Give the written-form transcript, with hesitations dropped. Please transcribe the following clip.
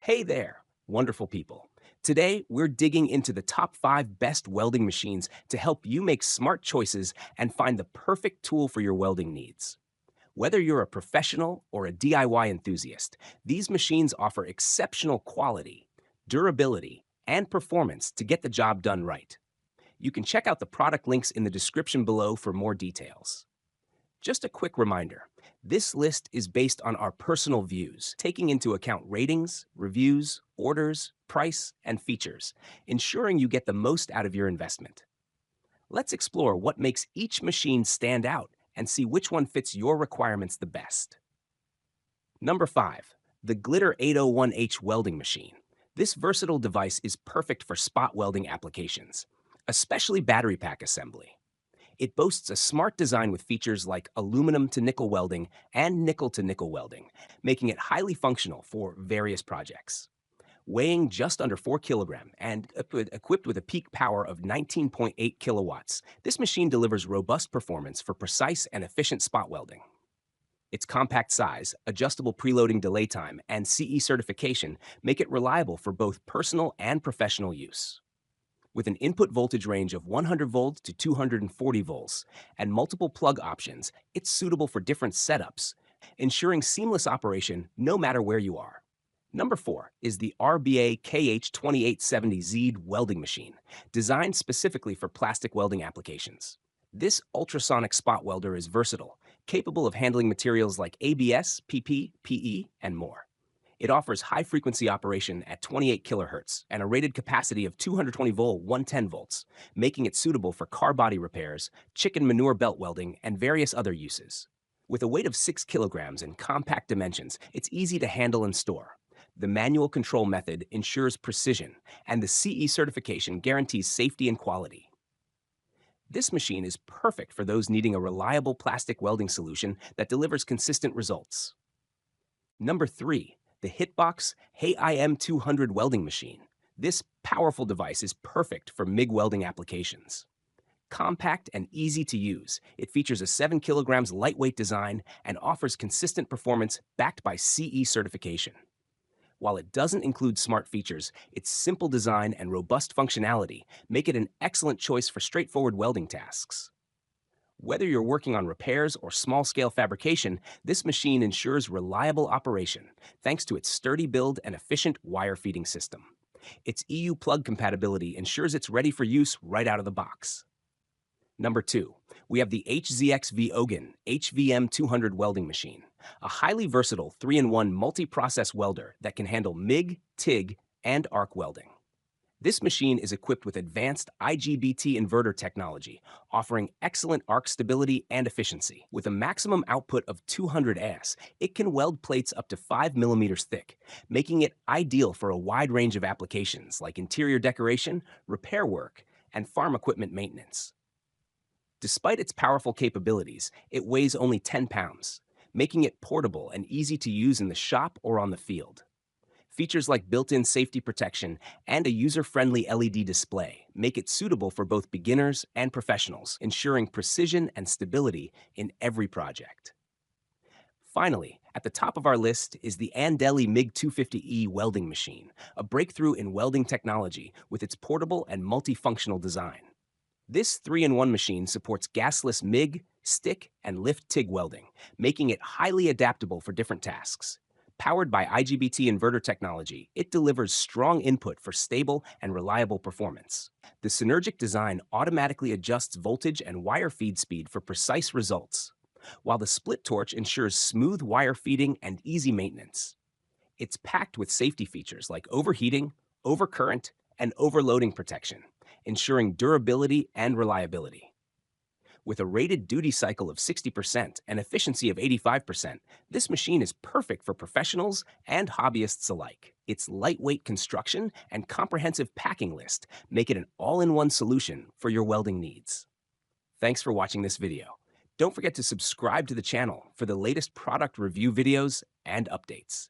Hey there, wonderful people. Today, we're digging into the top 5 best welding machines to help you make smart choices and find the perfect tool for your welding needs. Whether you're a professional or a DIY enthusiast, these machines offer exceptional quality, durability, and performance to get the job done right. You can check out the product links in the description below for more details. Just a quick reminder, this list is based on our personal views, taking into account ratings, reviews, orders, price, and features, ensuring you get the most out of your investment. Let's explore what makes each machine stand out and see which one fits your requirements the best. Number 5. The Glitter 801H Welding Machine. This versatile device is perfect for spot welding applications, especially battery pack assembly. It boasts a smart design with features like aluminum to nickel welding and nickel to nickel welding, making it highly functional for various projects. Weighing just under 4 kilograms and equipped with a peak power of 19.8 kilowatts, this machine delivers robust performance for precise and efficient spot welding. Its compact size, adjustable preloading delay time, and CE certification make it reliable for both personal and professional use. With an input voltage range of 100 volts to 240 volts and multiple plug options, it's suitable for different setups, ensuring seamless operation no matter where you are. Number 4 is the RBAY KH2870Z welding machine, designed specifically for plastic welding applications. This ultrasonic spot welder is versatile, capable of handling materials like ABS, PP, PE, and more. It offers high-frequency operation at 28 kHz and a rated capacity of 220 volt 110 volts, making it suitable for car body repairs, chicken manure belt welding, and various other uses. With a weight of 6 kilograms and compact dimensions, it's easy to handle and store. The manual control method ensures precision, and the CE certification guarantees safety and quality. This machine is perfect for those needing a reliable plastic welding solution that delivers consistent results. Number 3. The HITBOX HIM200 welding machine. This powerful device is perfect for MIG welding applications. Compact and easy to use, it features a 7 kilograms lightweight design and offers consistent performance backed by CE certification. While it doesn't include smart features, its simple design and robust functionality make it an excellent choice for straightforward welding tasks. Whether you're working on repairs or small-scale fabrication, this machine ensures reliable operation thanks to its sturdy build and efficient wire feeding system. Its EU plug compatibility ensures it's ready for use right out of the box. Number 2, we have the HZXVOGEN HVM200 welding machine, a highly versatile 3-in-1 multi-process welder that can handle MIG, TIG, and arc welding. This machine is equipped with advanced IGBT inverter technology, offering excellent arc stability and efficiency. With a maximum output of 200 AS, it can weld plates up to 5 millimeters thick, making it ideal for a wide range of applications like interior decoration, repair work, and farm equipment maintenance. Despite its powerful capabilities, it weighs only 10 pounds, making it portable and easy to use in the shop or on the field. Features like built-in safety protection and a user-friendly LED display make it suitable for both beginners and professionals, ensuring precision and stability in every project. Finally, at the top of our list is the ANDELI MIG 250E welding machine, a breakthrough in welding technology with its portable and multifunctional design. This 3-in-1 machine supports gasless MIG, stick, and lift TIG welding, making it highly adaptable for different tasks. Powered by IGBT inverter technology, it delivers strong input for stable and reliable performance. The synergic design automatically adjusts voltage and wire feed speed for precise results, while the split torch ensures smooth wire feeding and easy maintenance. It's packed with safety features like overheating, overcurrent, and overloading protection, ensuring durability and reliability. With a rated duty cycle of 60% and efficiency of 85%, this machine is perfect for professionals and hobbyists alike. Its lightweight construction and comprehensive packing list make it an all-in-one solution for your welding needs. Thanks for watching this video. Don't forget to subscribe to the channel for the latest product review videos and updates.